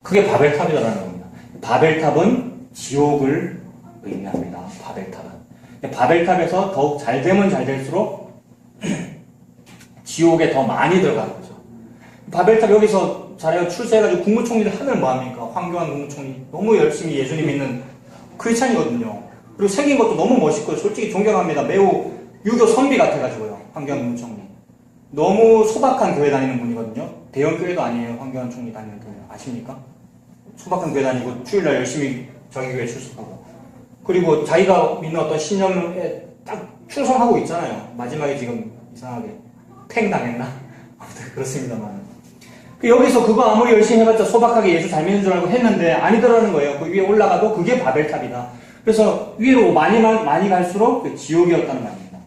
그게 바벨탑이라는 겁니다. 바벨탑은 지옥을 의미합니다. 바벨탑은. 바벨탑에서 더욱 잘 되면 잘 될수록 지옥에 더 많이 들어가는 거죠. 바벨탑 여기서 자네가 출세해가지고 국무총리를 하면 뭐합니까? 황교안 국무총리 너무 열심히 예수님 믿는 크리스찬이거든요. 그리고 생긴 것도 너무 멋있고 솔직히 존경합니다. 매우 유교 선비 같아가지고요. 황교안 국무총리 너무 소박한 교회 다니는 분이거든요. 대형 교회도 아니에요. 황교안 총리 다니는 교회 아십니까? 소박한 교회 다니고 주일날 열심히 자기 교회 출석하고 그리고 자기가 믿는 어떤 신념에 딱 충성하고 있잖아요. 마지막에 지금 이상하게 팽 당했나? 아무튼 그렇습니다만 여기서 그거 아무리 열심히 해봤자 소박하게 예수 잘 믿는 줄 알고 했는데 아니더라는 거예요. 그 위에 올라가도 그게 바벨탑이다. 그래서 위로 많이 갈수록 그 지옥이었다는 말입니다.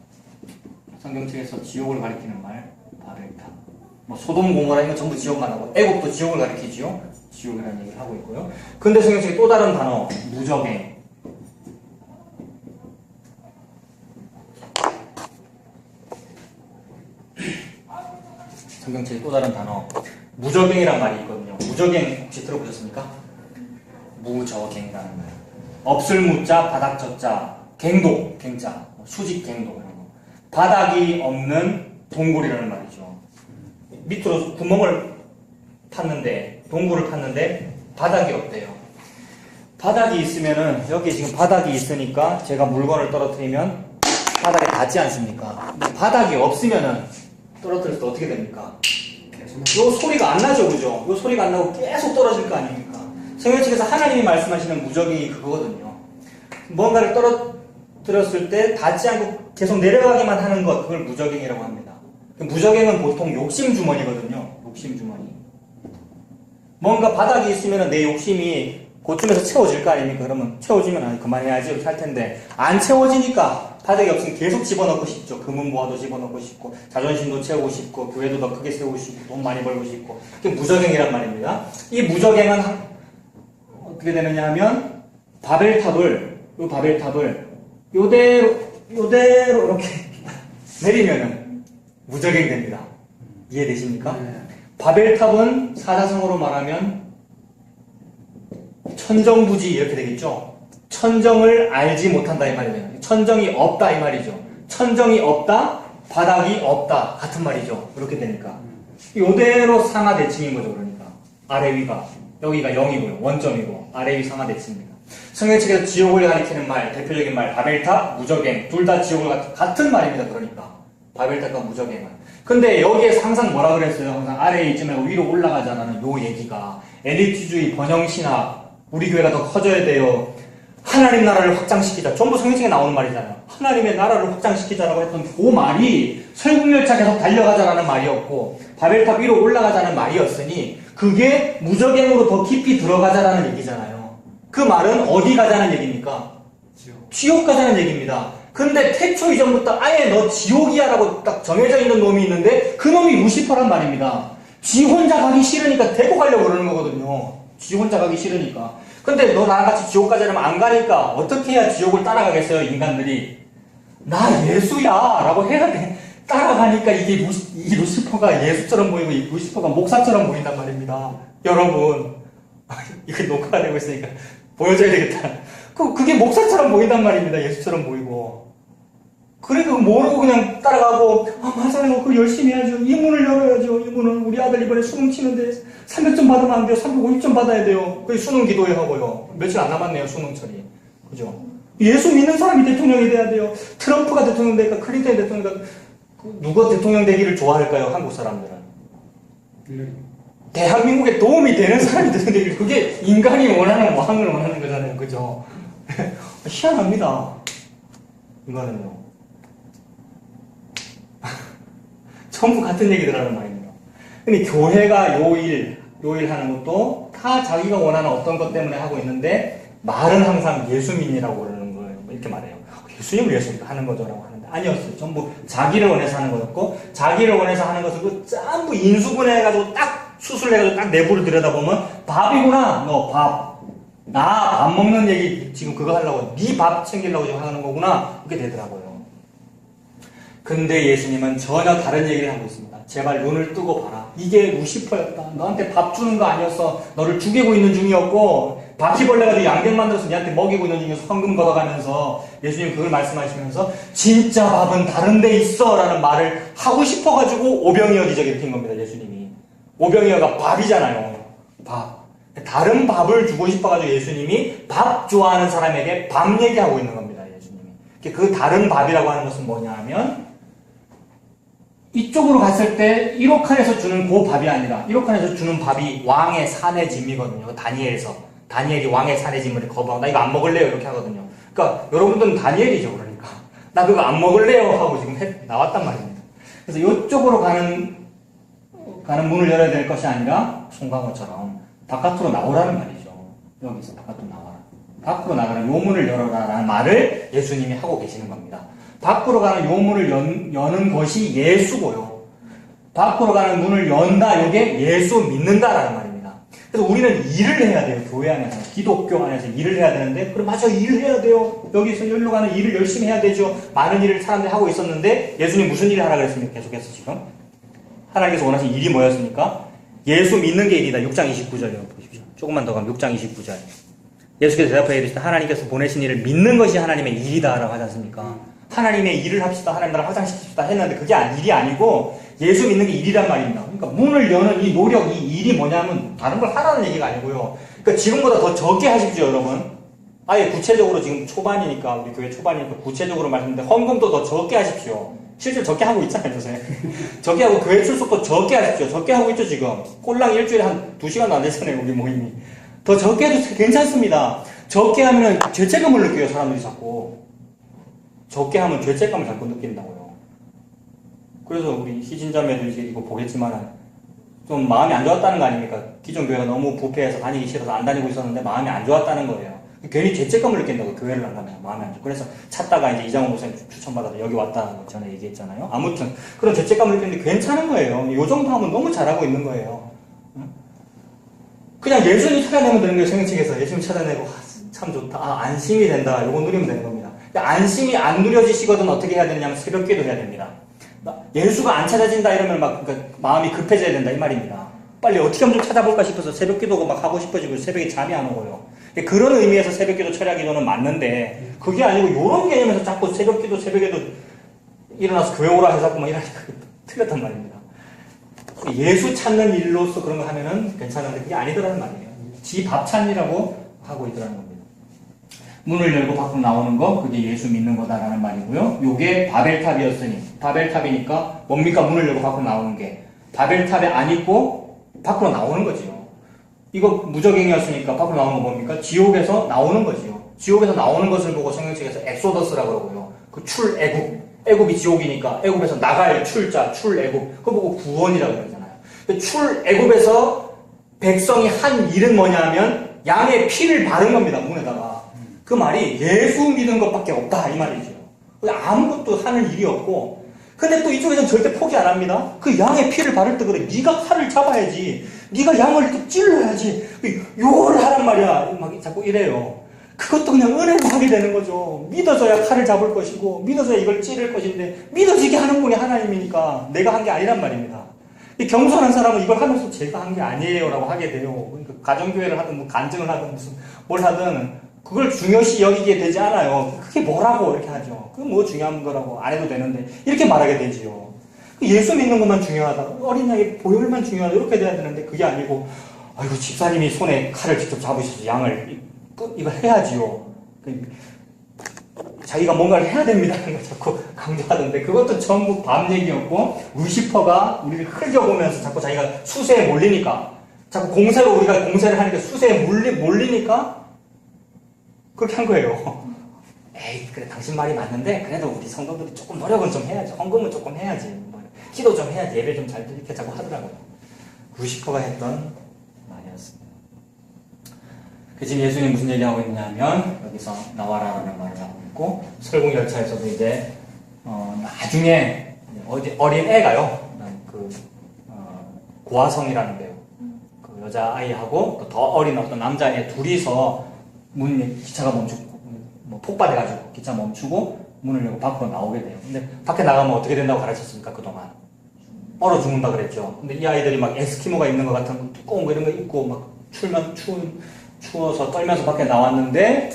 성경책에서 지옥을 가리키는 말 바벨탑. 뭐 소돔 고모라 이런 거 전부 지옥만 하고 애국도 지옥을 가리키지요. 지옥이라는 얘기를 하고 있고요. 근데 성경책에 또 다른 단어 무적행. 성경책에 또 다른 단어 무적행이란 말이 있거든요. 무적행 혹시 들어보셨습니까? 무적행이라는 말. 없을 무자, 바닥 젖자, 갱도, 갱자, 수직 갱도 이런 거. 바닥이 없는 동굴이라는 말이죠. 밑으로 구멍을 팠는데 동굴을 팠는데 바닥이 없대요. 바닥이 있으면은 여기 지금 바닥이 있으니까 제가 물건을 떨어뜨리면 바닥에 닿지 않습니까? 근데 바닥이 없으면은 떨어뜨릴 때 어떻게 됩니까? 요 소리가 안 나죠, 그죠? 요 소리가 안 나고 계속 떨어질 거 아닙니까? 성경책에서 하나님이 말씀하시는 무적이 그거거든요. 뭔가를 떨어뜨렸을 때 닿지 않고 계속 내려가기만 하는 것, 그걸 무적행이라고 합니다. 무적행은 보통 욕심주머니거든요. 욕심주머니. 뭔가 바닥이 있으면 내 욕심이 그쯤에서 채워질 거 아닙니까? 그러면 채워지면 그만해야지 이렇게 할 텐데 안 채워지니까 바닥이 없으면 계속 집어넣고 싶죠. 금은보화도 집어넣고 싶고 자존심도 채우고 싶고 교회도 더 크게 세우고 싶고 돈 많이 벌고 싶고 그게 무적행이란 말입니다. 이 무적행은 어떻게 되느냐 하면 바벨탑을 요대로 이렇게 내리면은 무적행 됩니다. 이해되십니까? 네. 바벨탑은 사자성어로 말하면 천정부지 이렇게 되겠죠. 천정을 알지 못한다 이 말이에요. 천정이 없다 이 말이죠. 천정이 없다, 바닥이 없다 같은 말이죠. 이렇게 되니까 요대로 상하대칭인 거죠. 그러니까 아래 위가 여기가 0이고요. 원점이고 아래 위 상하대칭입니다. 성경책에서 지옥을 가리키는 말, 대표적인 말 바벨탑, 무적행 둘 다 지옥을 같은 말입니다. 그러니까 바벨탑과 무적행은. 근데 여기에 항상 뭐라 그랬어요? 항상 아래에 있지 말고 위로 올라가자라는 요 얘기가 엘리트주의, 번영신학, 우리 교회가 더 커져야 돼요. 하나님 나라를 확장시키자. 전부 성경책에 나오는 말이잖아요. 하나님의 나라를 확장시키자라고 했던 그 말이 설국열차 계속 달려가자라는 말이었고 바벨탑 위로 올라가자는 말이었으니 그게 무적행으로 더 깊이 들어가자라는 얘기잖아요. 그 말은 어디 가자는 얘기입니까? 지옥 가자는 얘기입니다. 근데 태초 이전부터 아예 너 지옥이야 라고 딱 정해져 있는 놈이 있는데 그 놈이 루시퍼란 말입니다. 지 혼자 가기 싫으니까 데리고 가려고 그러는 거거든요. 지 혼자 가기 싫으니까. 근데 너 나랑 같이 지옥 가자면 안 가니까 어떻게 해야 지옥을 따라가겠어요, 인간들이? 나 예수야! 라고 해야 돼. 따라가니까 이 루시퍼가 예수처럼 보이고 이 루시퍼가 목사처럼 보인단 말입니다. 여러분. 이거 녹화가 되고 있으니까 보여줘야 되겠다. 그게 목사처럼 보인단 말입니다. 예수처럼 보이고. 그래도 모르고 그냥 따라가고, 맞아요. 그거 열심히 해야죠. 이 문을 열어야죠. 이 문을. 우리 아들 이번에 수능 치는데 300점 받으면 안 돼요. 350점 받아야 돼요. 그게 수능 기도회 하고요. 며칠 안 남았네요. 수능 처리. 그죠? 예수 믿는 사람이 대통령이 돼야 돼요. 트럼프가 대통령 되니까 클린턴이 대통령 되니까 누가 대통령 되기를 좋아할까요? 한국 사람들은. 대한민국에 도움이 되는 사람이 되는데 그게 인간이 원하는 왕을 원하는 거잖아요. 그죠? 희한합니다. 이거는요. 전부 같은 얘기들 하는 말입니다. 근데 교회가 요일 하는 것도 다 자기가 원하는 어떤 것 때문에 하고 있는데 말은 항상 예수민이라고 그러는 거예요. 이렇게 말해요. 예수님을 위해서 하는 거죠라고 하는데 아니었어요. 전부 자기를 원해서 하는 거였고 자기를 원해서 하는 것을 전부 인수분해해가지고 딱 수술해가지고 딱 내부를 들여다보면 밥이구나. 너 밥. 나 밥 먹는 얘기 지금 그거 하려고 네 밥 챙기려고 지금 하는 거구나. 그렇게 되더라고요. 근데 예수님은 전혀 다른 얘기를 하고 있습니다. 제발 눈을 뜨고 봐라. 이게 루시퍼였다. 너한테 밥 주는 거 아니었어. 너를 죽이고 있는 중이었고 바퀴벌레가 양갱 만들어서 니한테 먹이고 있는 중이어서 헌금 걷어가면서 예수님 그걸 말씀하시면서 진짜 밥은 다른 데 있어 라는 말을 하고 싶어가지고 오병이어 기적을 핀 겁니다. 예수님이. 오병이어가 밥이잖아요. 밥. 다른 밥을 주고 싶어가지고 예수님이 밥 좋아하는 사람에게 밥 얘기하고 있는 겁니다. 예수님이. 그 다른 밥이라고 하는 것은 뭐냐 하면 이쪽으로 갔을 때 1억 칸에서 주는 그 밥이 아니라 1억 칸에서 주는 밥이 왕의 산의 짐이거든요. 다니엘이 왕의 산의 짐을 거부하고 나 이거 안 먹을래요 이렇게 하거든요. 그러니까 여러분들은 다니엘이죠. 그러니까 나 그거 안 먹을래요 하고 지금 나왔단 말입니다. 그래서 이쪽으로 가는 문을 열어야 될 것이 아니라 송강호처럼 바깥으로 나오라는 말이죠. 여기서 바깥으로 나와라. 밖으로 나가는 요 문을 열어라라는 말을 예수님이 하고 계시는 겁니다. 밖으로 가는 요 문을 여는 것이 예수고요. 밖으로 가는 문을 연다, 요게 예수 믿는다라는 말입니다. 그래서 우리는 일을 해야 돼요. 교회 안에서. 기독교 안에서 일을 해야 되는데, 그래, 맞아, 일을 해야 돼요. 여기서 여기로 가는 일을 열심히 해야 되죠. 많은 일을 사람들이 하고 있었는데, 예수님 무슨 일을 하라 그랬습니까? 계속해서 지금. 하나님께서 원하신 일이 뭐였습니까? 예수 믿는 게 일이다. 6장 29절이요. 보십시오. 조금만 더 가면 6장 29절. 예수께서 대답하여 이르시되 하나님께서 보내신 일을 믿는 것이 하나님의 일이다라고 하지 않습니까? 하나님의 일을 합시다. 하나님 나라 화장시킵시다 했는데 그게 일이 아니고 예수 믿는 게 일이란 말입니다. 그러니까 문을 여는 이 노력, 이 일이 뭐냐면 다른 걸 하라는 얘기가 아니고요. 그러니까 지금보다 더 적게 하십시오, 여러분. 아예 구체적으로 지금 초반이니까, 우리 교회 초반이니까 구체적으로 말씀드리는데 헌금도 더 적게 하십시오. 실제 적게 하고 있잖아요, 요새. 적게 하고 교회 출석도 적게 하십시오. 적게 하고 있죠, 지금. 꼴랑 일주일에 한 2시간도 안 됐잖아요, 우리 모임이. 더 적게 해도 괜찮습니다. 적게 하면은 죄책감을 느껴요, 사람들이 자꾸. 적게 하면 죄책감을 자꾸 느낀다고요. 그래서 우리 희진자매도 이거 보겠지만 좀 마음이 안 좋았다는 거 아닙니까? 기존 교회가 너무 부패해서 다니기 싫어서 안 다니고 있었는데 마음이 안 좋았다는 거예요. 괜히 죄책감을 느낀다고 교회를 안 가면 마음이 안 좋고. 그래서 찾다가 이제 이장호 목사님 추천받아서 여기 왔다는 거 전에 얘기했잖아요. 아무튼 그런 죄책감을 느끼는데 괜찮은 거예요. 이 정도 하면 너무 잘하고 있는 거예요. 그냥 예수님 찾아내면 되는 거예요. 성경책에서 예수님 찾아내고 참 좋다. 안심이 된다. 요거 누리면 되는 겁니다. 안심이 안 누려지시거든 어떻게 해야 되냐면 새벽 기도 해야 됩니다. 예수가 안 찾아진다 이러면 그러니까 마음이 급해져야 된다 이 말입니다. 빨리 어떻게 하면 좀 찾아볼까 싶어서 새벽 기도가 막 하고 싶어지고 새벽에 잠이 안 오고요. 그런 의미에서 새벽 기도, 철야 기도는 맞는데 그게 아니고 이런 개념에서 자꾸 새벽 기도, 새벽에도 일어나서 교회 오라 해서 자꾸 막 이러니까 틀렸단 말입니다. 예수 찾는 일로서 그런 거 하면은 괜찮은데 그게 아니더라는 말이에요. 지 밥 찾느라고 하고 있더라는 겁니다. 문을 열고 밖으로 나오는 거, 그게 예수 믿는 거다라는 말이고요. 요게 바벨탑이었으니, 바벨탑이니까 뭡니까? 문을 열고 밖으로 나오는 게. 바벨탑에 안 있고 밖으로 나오는 거지요. 이거 무적행이었으니까 밖으로 나오는 거 뭡니까? 지옥에서 나오는 거지요. 지옥에서 나오는 것을 보고 성경책에서 엑소더스라고 그러고요. 그 출애굽. 애굽이 지옥이니까 애굽에서 나갈 출자, 출애굽. 그거 보고 구원이라고 그러잖아요. 출애굽에서 백성이 한 일은 뭐냐면 양의 피를 바른 겁니다. 문에다가. 그 말이 예수 믿은 것밖에 없다 이 말이죠. 아무것도 하는 일이 없고, 근데 또 이쪽에서는 절대 포기 안 합니다. 그 양의 피를 바를 때 그래, 네가 칼을 잡아야지, 네가 양을 또 찔러야지, 요거를 하란 말이야. 막 자꾸 이래요. 그것도 그냥 은혜로 하게 되는 거죠. 믿어져야 칼을 잡을 것이고 믿어져야 이걸 찌를 것인데 믿어지게 하는 분이 하나님이니까 내가 한 게 아니란 말입니다. 겸손한 사람은 이걸 하면서 제가 한 게 아니에요 라고 하게 돼요. 그러니까 가정교회를 하든 뭐 간증을 하든 무슨 뭘 하든 그걸 중요시 여기게 되지 않아요. 그게 뭐라고 이렇게 하죠. 그게 뭐 중요한 거라고 안 해도 되는데 이렇게 말하게 되지요. 예수 믿는 것만 중요하다. 어린 나이에 보혈만 중요하다. 이렇게 돼야 되는데 그게 아니고 아이고 집사님이 손에 칼을 직접 잡으셔서 양을 이걸 해야지요. 자기가 뭔가를 해야 됩니다. 걸 자꾸 강조하던데 그것도 전부 밤 얘기였고 루시퍼가 우리를 흘겨보면서 자꾸 자기가 수세에 몰리니까 자꾸 공세로 우리가 공세를 하니까 수세에 몰리니까 그렇게 한 거예요. 에이, 그래, 당신 말이 맞는데, 그래도 우리 성도들이 조금 노력은 좀 해야지. 헌금은 조금 해야지. 뭐, 기도 좀 해야지. 예배 좀 잘 드리게 자꾸 하더라고요. 루시퍼가 했던 말이었습니다. 지금 예수님이 무슨 얘기하고 있냐면, 여기서 나와라라는 말을 하고 있고, 설국열차에서도 이제, 나중에, 어린 애가요, 고아성이라는 데요. 그 여자아이하고 또 더 어린 어떤 남자애 둘이서 기차가 멈추고, 폭발해가지고 기차 멈추고 문을 열고 밖으로 나오게 돼요. 근데 밖에 나가면 어떻게 된다고 가르쳤습니까, 그동안? 얼어 죽는다 그랬죠. 근데 이 아이들이 막 에스키모가 입는 것 같은 두꺼운 거 이런 거 입고 막 추워서 떨면서 밖에 나왔는데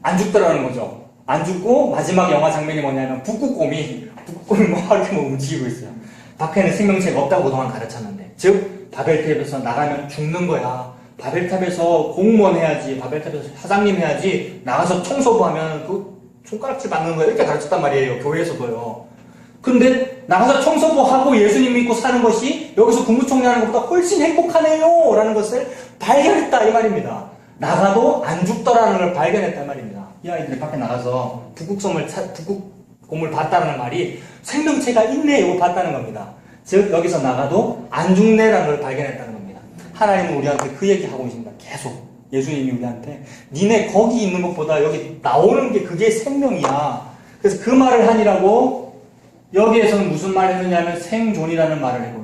안 죽더라는 거죠. 안 죽고 마지막 영화 장면이 뭐냐면 북극곰이 뭐 이렇게 뭐 움직이고 있어요. 밖에는 생명체가 없다고 그동안 가르쳤는데, 즉 바벨탑에서 나가면 죽는 거야. 바벨탑에서 공무원 해야지, 바벨탑에서 사장님 해야지, 나가서 청소부하면 그 손가락질 받는 거야, 이렇게 가르쳤단 말이에요. 교회에서도요. 근데 나가서 청소부하고 예수님 믿고 사는 것이 여기서 국무총리하는 것보다 훨씬 행복하네요 라는 것을 발견했다 이 말입니다. 나가도 안 죽더라는 걸 발견했단 말입니다. 이 아이들이 밖에 나가서 북극곰을 봤다는 말이 생명체가 있네 이거 봤다는 겁니다. 즉 여기서 나가도 안 죽네라는 걸 발견했다는 겁니다. 하나님은 우리한테 그 얘기하고 계십니다. 계속 예수님이 우리한테 니네 거기 있는 것보다 여기 나오는 게 그게 생명이야. 그래서 그 말을 하니라고 여기에서는 무슨 말을 했느냐면 생존이라는 말을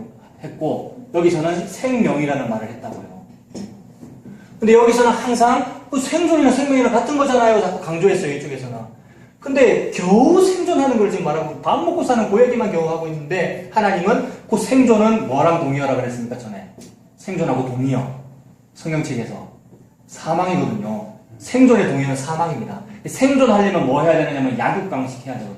했고 여기서는 생명이라는 말을 했다고요. 근데 여기서는 항상 그 생존이나 생명이랑 같은 거잖아요. 자꾸 강조했어요. 이쪽에서는. 근데 겨우 생존하는 걸 지금 말하고 밥 먹고 사는 그 얘기만 겨우 하고 있는데 하나님은 그 생존은 뭐랑 동의어라 그랬습니까? 전에. 생존하고 동의어. 성경책에서. 사망이거든요. 생존의 동의어는 사망입니다. 생존하려면 뭐 해야 되느냐면 약육강식 해야 되거든요.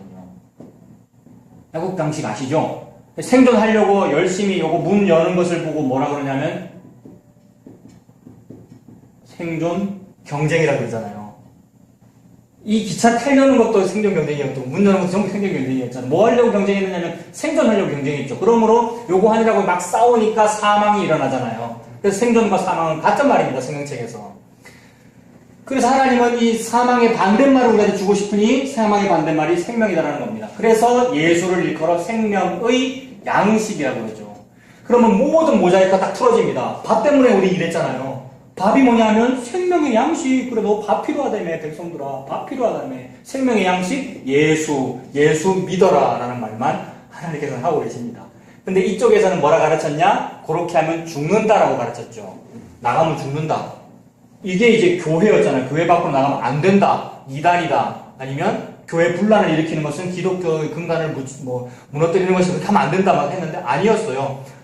약육강식 아시죠? 생존하려고 열심히 요거 문 여는 것을 보고 뭐라 그러냐면 생존 경쟁이라고 그러잖아요. 이 기차 타려는 것도 생존 경쟁이었고 문 여는 것도 전부 생존 경쟁이었잖아요. 뭐 하려고 경쟁했느냐면 생존하려고 경쟁했죠. 그러므로 요거 하느라고 막 싸우니까 사망이 일어나잖아요. 그래서 생존과 사망은 같은 말입니다. 성경책에서. 그래서 하나님은 이 사망의 반대말을 우리한테 주고 싶으니 사망의 반대말이 생명이다라는 겁니다. 그래서 예수를 일컬어 생명의 양식이라고 그러죠. 그러면 모든 모자이크가 딱 틀어집니다. 밥 때문에 우리 이랬잖아요. 밥이 뭐냐면 생명의 양식. 그래 너 밥 필요하다며 백성들아. 밥 필요하다며. 생명의 양식 예수 믿어라 라는 말만 하나님께서는 하고 계십니다. 근데 이쪽에서는 뭐라 가르쳤냐? 그렇게 하면 죽는다라고 가르쳤죠. 나가면 죽는다. 이게 이제 교회였잖아요. 교회 밖으로 나가면 안 된다. 이단이다. 아니면 교회 분란을 일으키는 것은 기독교의 근간을 무너뜨리는 것이 그렇게 하면 안 된다 막 했는데 아니었어요.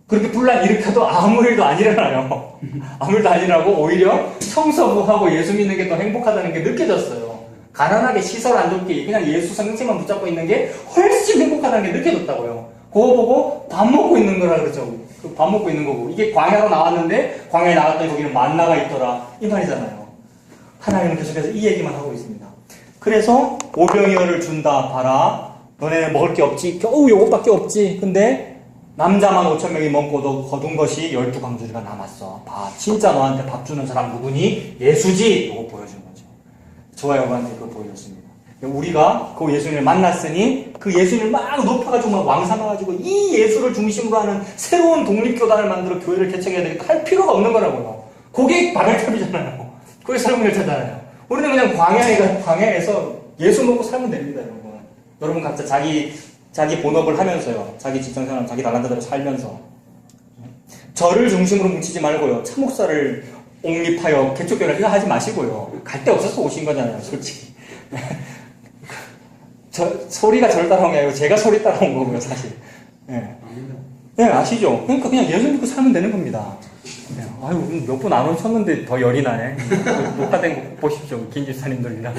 그렇게 분란 일으켜도 아무 일도 안 일어나요. 아무 일도 안 일어나고 오히려 청소부하고 예수 믿는 게 더 행복하다는 게 느껴졌어요. 가난하게 시설 안 좋게 그냥 예수 성경책만 붙잡고 있는 게 훨씬 행복하다는 게 느껴졌다고요. 그거 보고 밥 먹고 있는 거라 그러죠. 밥 먹고 있는 거고. 이게 광야로 나왔는데 광야에 나갔더니 거기는 만나가 있더라. 이 말이잖아요. 하나님은 계속해서 이 얘기만 하고 있습니다. 그래서 오병이어를 준다 봐라. 너네는 먹을 게 없지. 겨우 요것밖에 없지. 근데 남자만 5,000명이 먹고도 거둔 것이 12광주리가 남았어. 봐. 진짜 너한테 밥 주는 사람 누구니? 예수지. 이거 보여준 거죠. 저와 여러분한테 그거 보여줬습니다. 우리가 그 예수님을 만났으니 그 예수님을 막 높아가지고 막 왕삼아가지고 이 예수를 중심으로 하는 새로운 독립교단을 만들어 교회를 개척해야 되니까 할 필요가 없는 거라고요. 그게 바벨탑이잖아요. 그게 설국열차잖아요. 우리는 그냥 광야에서 예수 먹고 살면 됩니다, 여러분. 여러분 각자 자기 본업을 하면서요. 자기 직장생활, 자기 나간다대로 살면서 저를 중심으로 뭉치지 말고요. 참목사를 옹립하여 개척교회를 하지 마시고요. 갈 데 없어서 오신 거잖아요, 솔직히. 소리가 저를 따라온 게 아니고 제가 소리 따라온 거고요, 사실. 네. 네, 아시죠? 그러니까 그냥 예수 믿고 살면 되는 겁니다. 네. 아유, 몇 분 안 오셨는데 더 열이 나네. 녹화된 거 보십시오. 김집사님들이랑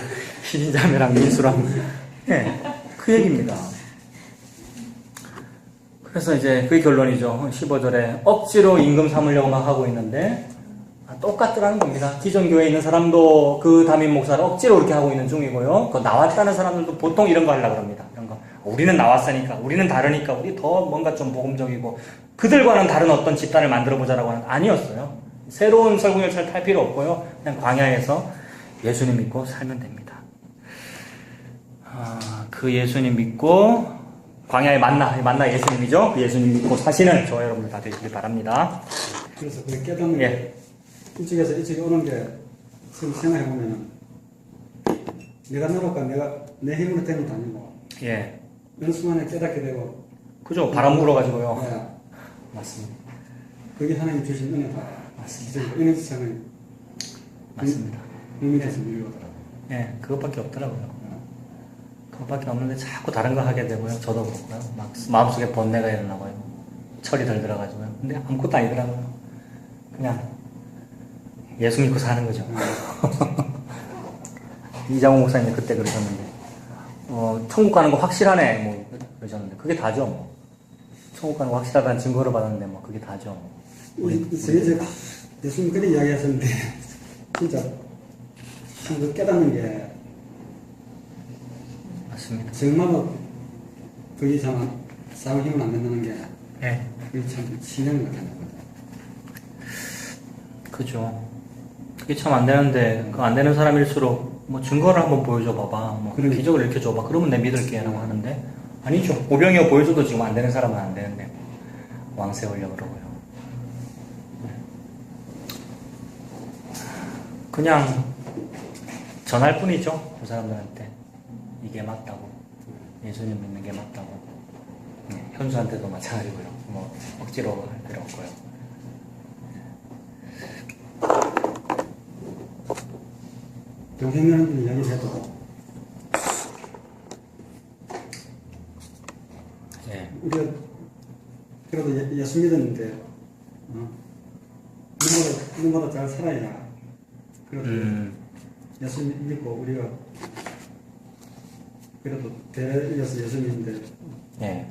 신인자매랑 민수랑. 네, 그 얘기입니다. 그래서 이제 그게 결론이죠. 15절에 억지로 임금 삼으려고 막 하고 있는데 똑같더라는 겁니다. 기존 교회에 있는 사람도 그 담임 목사를 억지로 그렇게 하고 있는 중이고요. 그 나왔다는 사람들도 보통 이런 거 하려고 합니다. 이런 거. 우리는 나왔으니까, 우리는 다르니까, 우리 더 뭔가 좀 복음적이고, 그들과는 다른 어떤 집단을 만들어 보자라고 하는, 아니었어요. 새로운 설국열차를 탈 필요 없고요. 그냥 광야에서 예수님 믿고 살면 됩니다. 그 예수님 믿고, 광야에 만나 예수님이죠. 그 예수님 믿고 사시는 저와 여러분들 다 되시길 바랍니다. 그래서 그 깨닫는 게 이쪽에서 이쪽에 오는 게 지금 생각해보면 내가 나올까 내가 내 힘으로 되는 거 아니고 예. 어느 순간에 깨닫게 되고 그죠? 바람 불어가지고요. 네. 맞습니다. 그게 하나님 주신 은혜다. 맞습니다. 은혜 지상을 맞습니다. 의미에서 밀려오더라고요. 예, 그것밖에 없더라고요. 그거밖에 없는데 자꾸 다른 거 하게 되고요. 저도 그렇고요. 막 마음속에 번뇌가 일어나고요. 철이 덜 들어가지고요. 근데 아무것도 아니더라고요. 그냥 예수 믿고 사는 거죠. 이장호 목사님이 그때 그러셨는데, 천국 가는 거 확실하네, 뭐, 그러셨는데, 그게 다죠, 뭐. 천국 가는 거 확실하다는 증거를 받았는데, 뭐, 그게 다죠. 제가 예수님 그런 이야기 하셨는데, 진짜, 참 그 깨닫는 게, 맞습니다. 정말로, 그게 참, 싸움 힘은 안 된다는 게, 예. 그게 참 신뢰는 것 같아요. 그죠. 그게 참 안 되는데, 그 안 되는 사람일수록, 뭐, 증거를 한번 보여줘 봐봐. 뭐, 그러니까. 기적을 일으켜줘 봐. 그러면 내 믿을게. 라고 하는데, 아니죠. 오병이어 보여줘도 지금 안 되는 사람은 안 되는데, 왕 세우려고 그러고요. 그냥, 전할 뿐이죠. 그 사람들한테. 이게 맞다고. 예수님 믿는 게 맞다고. 네, 현수한테도 마찬가지고요. 뭐, 억지로 할 필요 없고요. 동생들한테 이야기를 해도, 예. 우리가, 그래도 예수 믿었는데, 눈보다 잘 살아야, 그래도 예수 믿고, 우리가, 그래도 대리해서 예수 믿는데, 예.